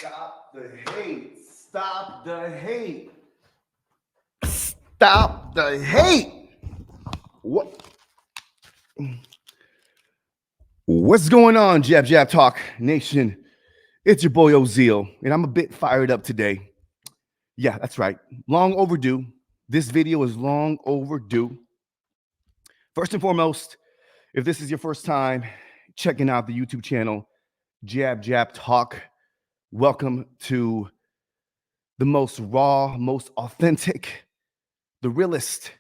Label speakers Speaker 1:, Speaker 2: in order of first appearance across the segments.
Speaker 1: Stop the hate. Stop the hate. Stop the hate. What? What's going on, Jab Talk Nation? It's your boy Ozeal, and I'm a bit fired up today. Yeah, that's right. Long overdue. This video is long overdue. First and foremost, if this is your first time checking out the YouTube channel, Jab Talk, welcome to the most raw, most authentic, the realest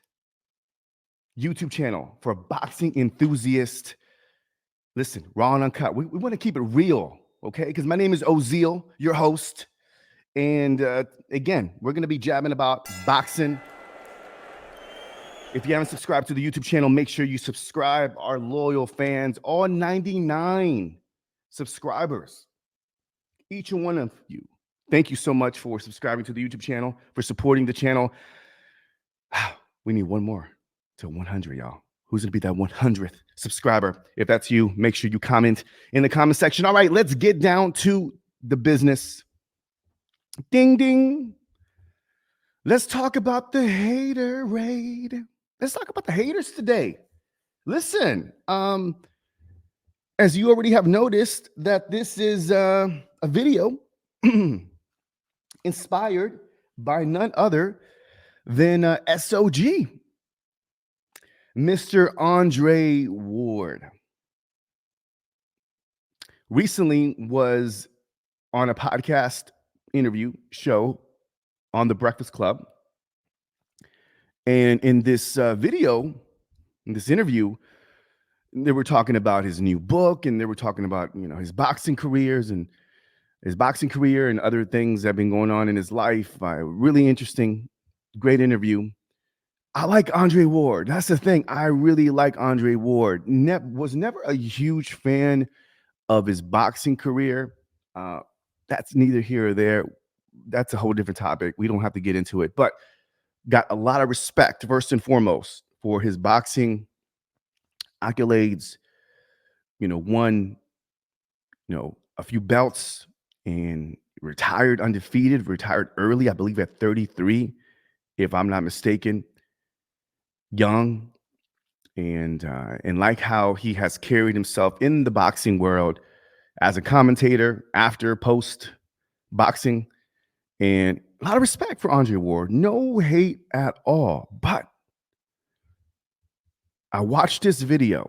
Speaker 1: YouTube channel for boxing enthusiasts. Listen, raw and uncut. We want to keep it real, okay? Because my name is Ozeal, your host. And again, we're going to be jabbing about boxing. If you haven't subscribed to the YouTube channel, make sure you subscribe. Our loyal fans, all 99 subscribers, each and one of you. Thank you so much for subscribing to the YouTube channel, for supporting the channel. We need one more to 100, y'all. Who's going to be that 100th subscriber? If that's you, make sure you comment in the comment section. All right, let's get down to the business. Ding, ding. Let's talk about the hater raid. Let's talk about the haters today. Listen, as you already have noticed, that this is a video inspired by none other than SOG, Mr. Andre Ward. Recently was on a podcast interview show on The Breakfast Club. And in this video, in this interview, they were talking about his new book, and they were talking about, his boxing career and other things that have been going on in his life. Really interesting, great interview. I like Andre Ward. That's the thing. I really like Andre Ward. Was never a huge fan of his boxing career. That's neither here or there. That's a whole different topic. We don't have to get into it, but got a lot of respect, first and foremost, for his boxing accolades. Won, a few belts and retired undefeated, retired early, I believe at 33, if I'm not mistaken. Young, and like how he has carried himself in the boxing world as a commentator, after, post boxing, and a lot of respect for Andre Ward. No hate at all. But I watched this video,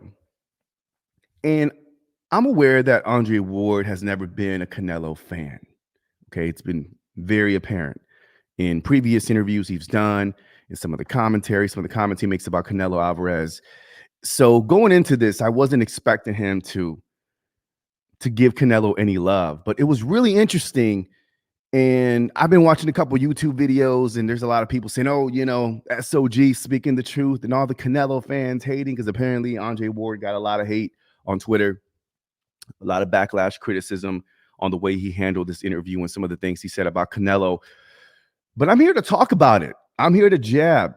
Speaker 1: and I'm aware that Andre Ward has never been a Canelo fan. Okay, it's been very apparent in previous interviews he's done, in some of the commentary he makes about Canelo Alvarez. So going into this, I wasn't expecting him to give Canelo any love, but it was really interesting. And I've been watching a couple YouTube videos, and there's a lot of people saying, oh, SOG speaking the truth, and all the Canelo fans hating, because apparently Andre Ward got a lot of hate on Twitter, a lot of backlash, criticism on the way he handled this interview and some of the things he said about Canelo. But I'm here to talk about it. I'm here to jab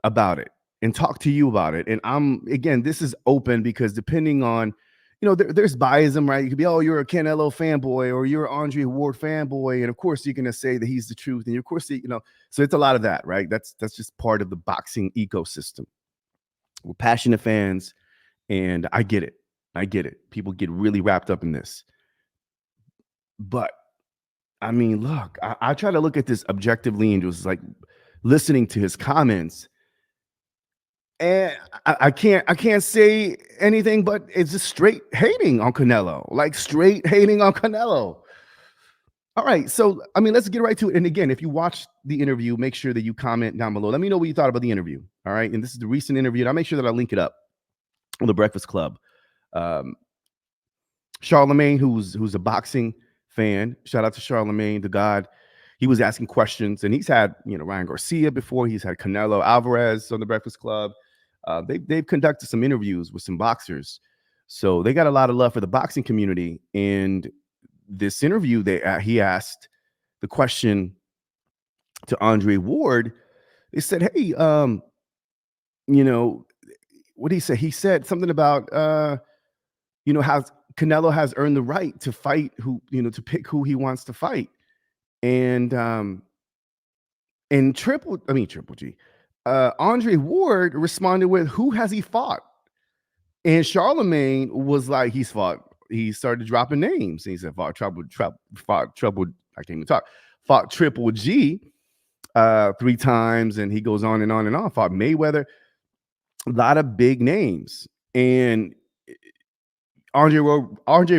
Speaker 1: about it and talk to you about it. And this is open, because depending on, there's biasm, right? You could be, oh, you're a Canelo fanboy, or you're an Andre Ward fanboy, and of course you're going to say that he's the truth, and of course, so it's a lot of that, right? That's just part of the boxing ecosystem. We're passionate fans, and I get it. People get really wrapped up in this. But I mean, look, I try to look at this objectively, and just like listening to his comments, and I can't say anything but it's just straight hating on Canelo, All right, so I mean, let's get right to it. And again, if you watch the interview, make sure that you comment down below. Let me know what you thought about the interview. All right, and this is the recent interview, and I'll make sure that I link it up on The Breakfast Club. Charlemagne, who's a boxing fan, shout out to Charlemagne, the God. He was asking questions, and he's had Ryan Garcia before. He's had Canelo Alvarez on The Breakfast Club. They've conducted some interviews with some boxers, so they got a lot of love for the boxing community. And this interview, he asked the question to Andre Ward. They said, "Hey, what did he say? He said something about, how Canelo has earned the right to fight to pick who he wants to fight. And Triple G, Andre Ward responded with, "Who has he fought?" And Charlemagne was like, "He's fought." He started dropping names. And he said, fought Trouble. I can't even talk. Fought Triple G 3 times, and he goes on and on and on. Fought Mayweather, a lot of big names, and Andre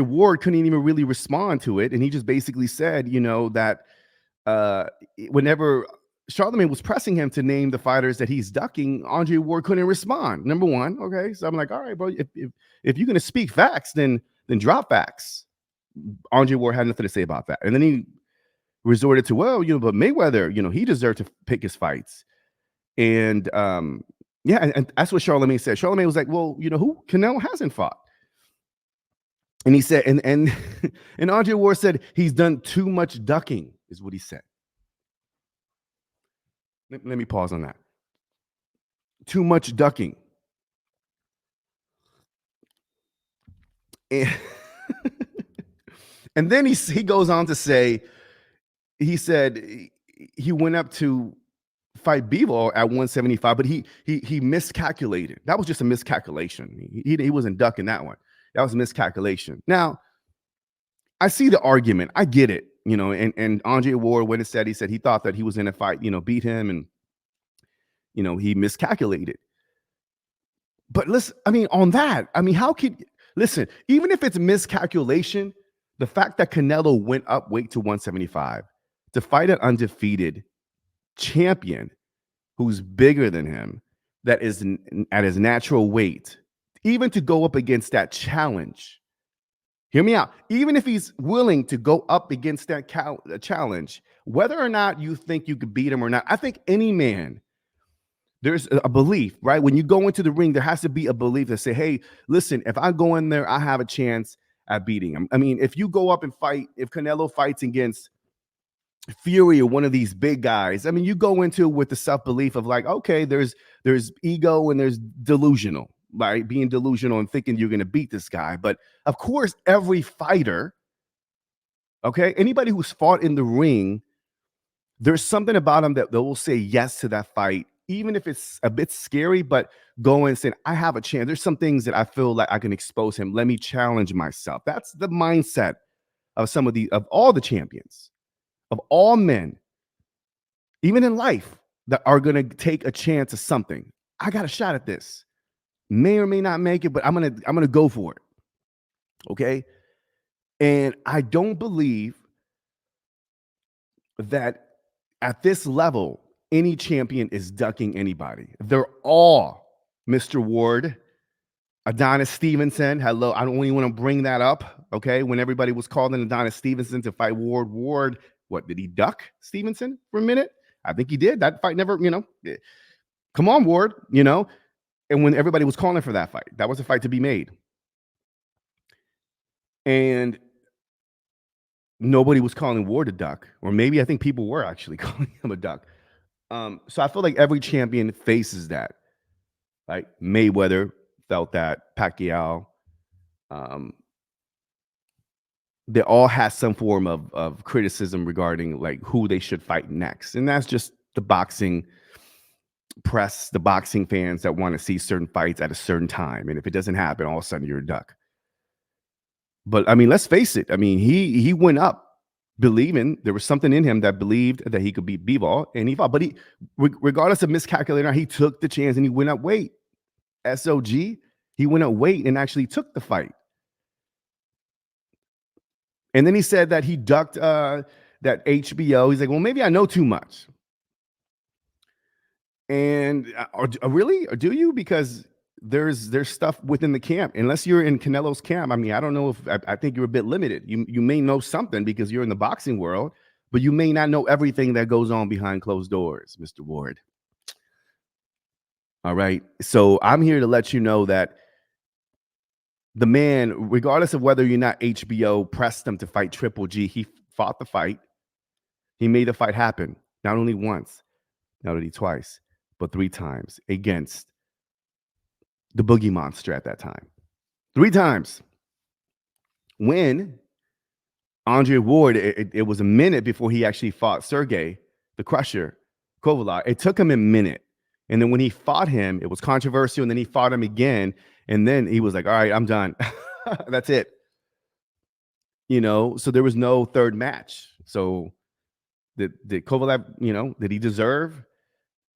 Speaker 1: Ward couldn't even really respond to it, and he just basically said, that uh, whenever Charlemagne was pressing him to name the fighters that he's ducking, Andre Ward couldn't respond. Number one, okay, so I'm like, all right, bro, if you're gonna speak facts, then drop facts. Andre Ward had nothing to say about that, and then he resorted to, well, but Mayweather, he deserved to pick his fights, and yeah, and that's what Charlemagne said. Charlemagne was like, well, who Canelo hasn't fought. And he said, and and Andre Ward said he's done too much ducking, is what he said. Let me pause on that. Too much ducking. And, and then he goes on to say, he said he went up to fight Bivol at 175, but he miscalculated. That was just a miscalculation. He wasn't ducking that one. That was a miscalculation. Now, I see the argument. I get it. And Andre Ward, when he said he thought that he was in a fight, beat him, and he miscalculated. But listen, on that, how could listen, even if it's miscalculation, the fact that Canelo went up weight to 175 to fight an undefeated champion who's bigger than him, that is at his natural weight, even to go up against that challenge. Hear me out. Even if he's willing to go up against that challenge, whether or not you think you could beat him or not, I think any man, there's a belief, right? When you go into the ring, there has to be a belief that say, hey, listen, if I go in there, I have a chance at beating him. If you go up and fight, if Canelo fights against Fury or one of these big guys, you go into with the self-belief of like, okay, there's ego and there's delusional, right? Being delusional and thinking you're going to beat this guy. But of course, every fighter, okay, anybody who's fought in the ring, there's something about them that they will say yes to that fight, even if it's a bit scary, but go and say, I have a chance. There's some things that I feel like I can expose him. Let me challenge myself. That's the mindset of of all the champions, of all men, even in life, that are going to take a chance of something. I got a shot at this. May or may not make it, but I'm gonna go for it. Okay. And I don't believe that at this level, any champion is ducking anybody. They're all Mr. Ward, Adonis Stevenson. Hello. I don't even want to bring that up. Okay. When everybody was calling Adonis Stevenson to fight Ward, what did he duck Stevenson for a minute? I think he did. That fight never, come on, Ward, And when everybody was calling for that fight, that was a fight to be made. And nobody was calling Ward a duck, or maybe I think people were actually calling him a duck. So I feel like every champion faces that. Like Mayweather felt that, Pacquiao. They all had some form of criticism regarding like who they should fight next. And that's just the boxing press, the boxing fans that want to see certain fights at a certain time. And if it doesn't happen, all of a sudden you're a duck. But let's face it. He went up believing there was something in him that believed that he could beat Bivol, and he fought. But regardless of miscalculating, he took the chance and he went up weight. SOG, he went up weight and actually took the fight. And then he said that he ducked that HBO. He's like, well, maybe I know too much. And really, or do you? Because there's stuff within the camp. Unless you're in Canelo's camp, I don't know if I think you're a bit limited. You may know something because you're in the boxing world, but you may not know everything that goes on behind closed doors, Mr. Ward. All right. So I'm here to let you know that the man, regardless of whether or not HBO pressed him to fight Triple G, he fought the fight. He made the fight happen. Not only once, not only twice, but 3 times against the Boogie Monster at that time. 3 times. when Andre Ward, it was a minute before he actually fought Sergey, the Crusher, Kovalav. It took him a minute. And then when he fought him, it was controversial. And then he fought him again. And then he was like, all right, I'm done. That's it. So there was no third match. So did Kovalev, did he deserve?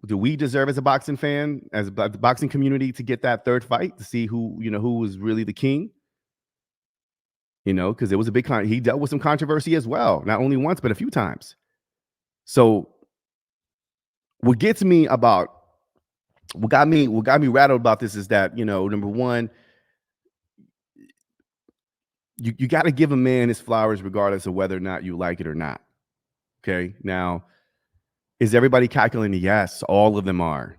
Speaker 1: Do we deserve as a boxing fan, as the boxing community, to get that third fight to see who was really the king? Because it was a big he dealt with some controversy as well, not only once but a few times. So what got me rattled about this is that number one, you got to give a man his flowers regardless of whether or not you like it or not. Okay, now is everybody calculating? Yes, all of them are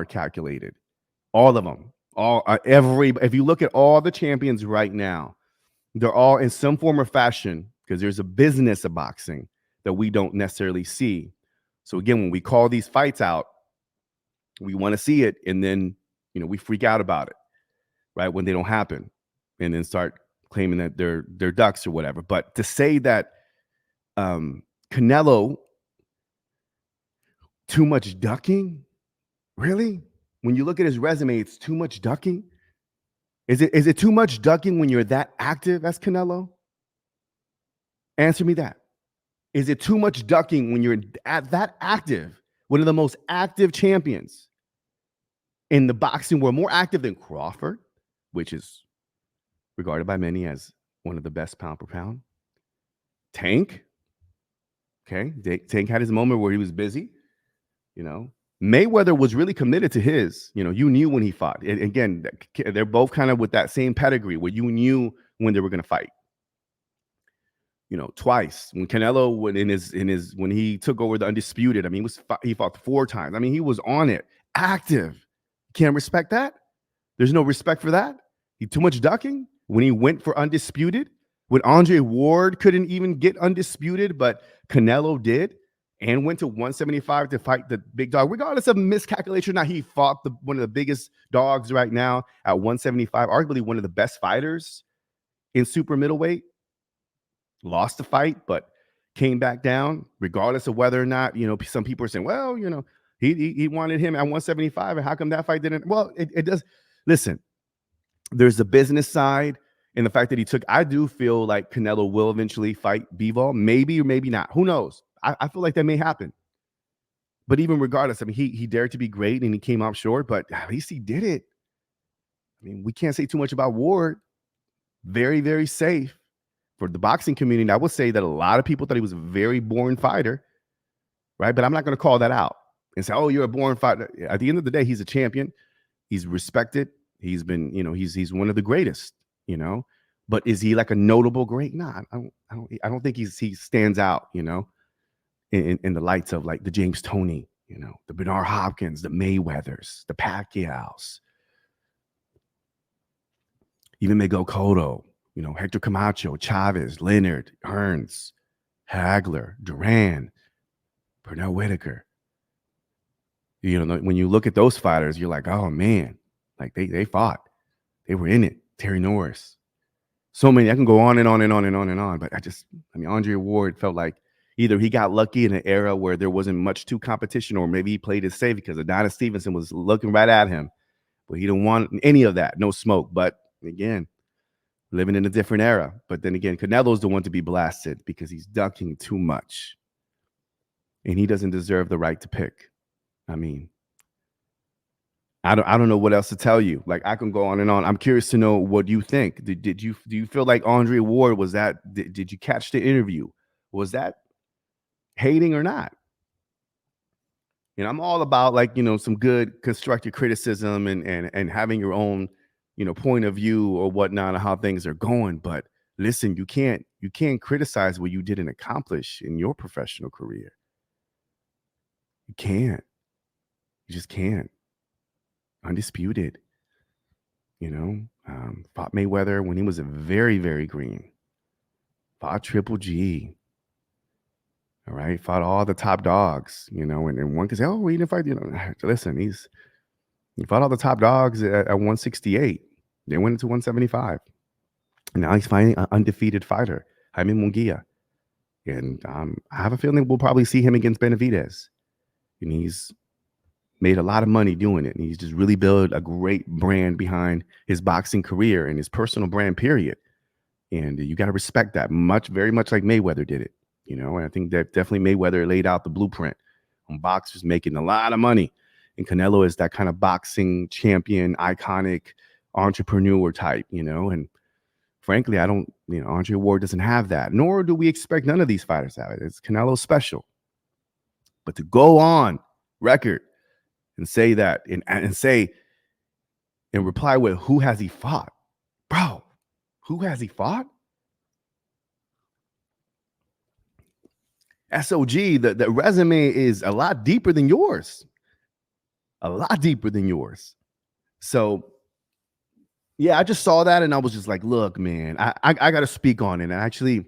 Speaker 1: calculated. All of them, if you look at all the champions right now, they're all in some form or fashion, because there's a business of boxing that we don't necessarily see. So again, when we call these fights out, we want to see it, and then we freak out about it, right, when they don't happen, and then start claiming that they're ducks or whatever. But to say that Canelo, too much ducking, really? When you look at his resume, it's too much ducking. Is it too much ducking when you're that active as Canelo? Answer me that. Is it too much ducking when you're that active, one of the most active champions in the boxing world, more active than Crawford, which is regarded by many as one of the best pound per pound? Tank, okay, Tank had his moment where he was busy. Mayweather was really committed to his. You knew when he fought. And again, they're both kind of with that same pedigree where you knew when they were going to fight. Twice when Canelo when he took over the Undisputed, he fought 4 times. He was on it, active. Can't respect that. There's no respect for that. He too much ducking when he went for Undisputed. When Andre Ward couldn't even get Undisputed, but Canelo did, and went to 175 to fight the big dog, regardless of miscalculation. Now he fought one of the biggest dogs right now at 175, arguably one of the best fighters in super middleweight. Lost the fight, but came back down, regardless of whether or not, some people are saying, well, he wanted him at 175, and how come that fight didn't? Well, it does. Listen, there's the business side, and the fact that I do feel like Canelo will eventually fight Bivol, maybe or maybe not. Who knows? I feel like that may happen. But even regardless, he dared to be great, and he came out short, but at least he did it. We can't say too much about Ward. Very, very safe. For the boxing community, I would say that a lot of people thought he was a very boring fighter, right? But I'm not going to call that out and say, oh, you're a boring fighter. At the end of the day, he's a champion. He's respected. He's been, he's one of the greatest, But is he like a notable great? Nah, I don't think he stands out, in the lights of like the James Toney, the Bernard Hopkins, the Mayweathers, the Pacquiaos, even Miguel Cotto. Hector Camacho, Chavez, Leonard, Hearns, Hagler, Duran, Pernell Whitaker. When you look at those fighters, you're like, oh man, like they fought. They were in it. Terry Norris. So many. I can go on and on and on and on and on. But Andre Ward felt like either he got lucky in an era where there wasn't much to competition, or maybe he played it safe because Adonis Stevenson was looking right at him. But he didn't want any of that. No smoke. But again, living in a different era. But then again, Canelo's the one to be blasted because he's ducking too much. And he doesn't deserve the right to pick. I don't know what else to tell you. Like, I can go on and on. I'm curious to know what you think. Do you feel like Andre Ward was that? Did you catch the interview? Was that hating or not? I'm all about some good constructive criticism and having your own point of view or whatnot of how things are going. But listen, you can't criticize what you didn't accomplish in your professional career. You can't. You just can't. Undisputed. Fought Mayweather when he was very, very green. Fought Triple G. All right. Fought all the top dogs, and one could say, oh, he didn't fight, listen, he fought all the top dogs at 168. They went into 175. And now he's fighting an undefeated fighter, Jaime Munguia. And I have a feeling we'll probably see him against Benavidez. And he's made a lot of money doing it. And he's just really built a great brand behind his boxing career and his personal brand, period. And you got to respect that very much like Mayweather did it. And I think that definitely Mayweather laid out the blueprint on boxers making a lot of money. And Canelo is that kind of boxing champion, iconic entrepreneur type, and frankly, I don't, Andre Ward doesn't have that, nor do we expect none of these fighters to have it. It's Canelo special. But to go on record and say that and say and reply with who has he fought? Bro, who has he fought? SOG, the resume is a lot deeper than yours. A lot deeper than yours. So yeah, I just saw that and I was just like, look, man, I got to speak on it. And I actually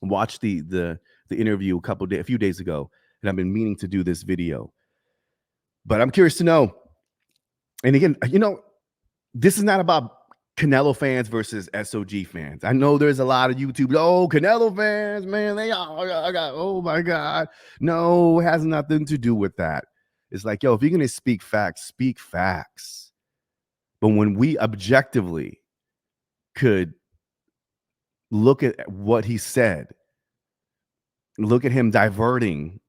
Speaker 1: watched the interview a few days ago, and I've been meaning to do this video. But I'm curious to know. And again, this is not about Canelo fans versus SOG fans. I know there's a lot of YouTube, Canelo fans, man, oh my God. No, it has nothing to do with that. It's like, if you're going to speak facts, speak facts. But when we objectively could look at what he said, look at him diverting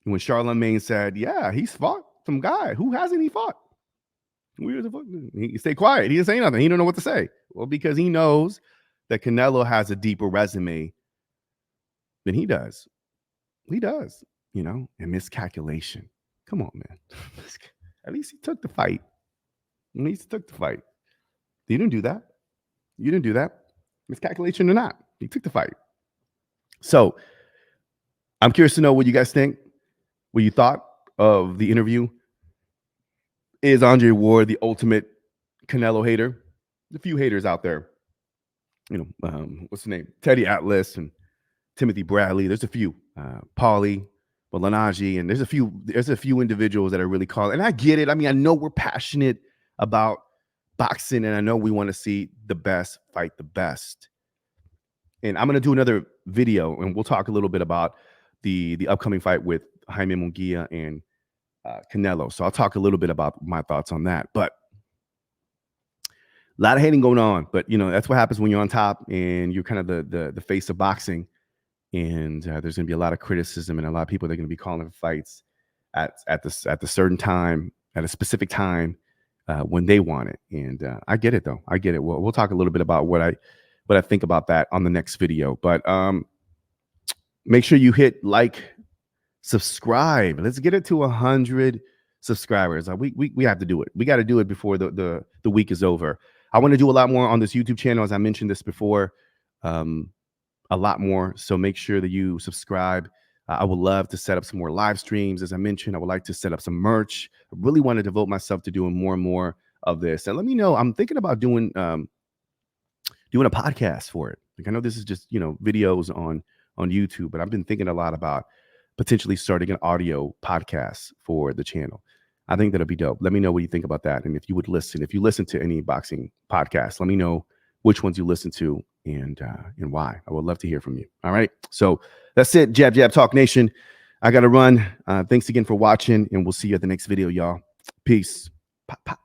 Speaker 1: when Charlemagne said, yeah, he's fought some guy. Who hasn't he fought? He stayed quiet. He didn't say nothing. He didn't know what to say. Well, because he knows that Canelo has a deeper resume than he does. He does, and miscalculation. Come on, man. At least he took the fight. You didn't do that. Miscalculation or not. He took the fight. So I'm curious to know what you guys think, what you thought of the interview. Is Andre Ward the ultimate Canelo hater? There's a few haters out there. What's the name? Teddy Atlas and Timothy Bradley. There's a few. Paulie, Bolanaji, and there's a few individuals that are really calling. And I get it. I mean, I know we're passionate about boxing, and I know we want to see the best fight the best. And I'm going to do another video, and we'll talk a little bit about the upcoming fight with Jaime Munguia and Canelo. So I'll talk a little bit about my thoughts on that. But a lot of hating going on. But, that's what happens when you're on top and you're kind of the face of boxing. And there's going to be a lot of criticism and a lot of people that are going to be calling for fights at the certain time, at a specific time when they want it. And I get it, though. I get it. We'll talk a little bit about what I think about that on the next video. But make sure you hit like, subscribe. Let's get it to 100 subscribers. We have to do it. We got to do it before the week is over. I want to do a lot more on this YouTube channel, as I mentioned this before, a lot more. So make sure that you subscribe. I would love to set up some more live streams. As I mentioned, I would like to set up some merch. I really want to devote myself to doing more and more of this. And let me know. I'm thinking about doing a podcast for it. Like, I know this is just, videos on YouTube, but I've been thinking a lot about potentially starting an audio podcast for the channel. I think that'll be dope. Let me know what you think about that. And if you listen to any boxing podcasts, let me know which ones you listen to and why. I would love to hear from you. All right. So that's it. Jab Talk Nation. I got to run. Thanks again for watching, and we'll see you at the next video, y'all. Peace. Pop, pop.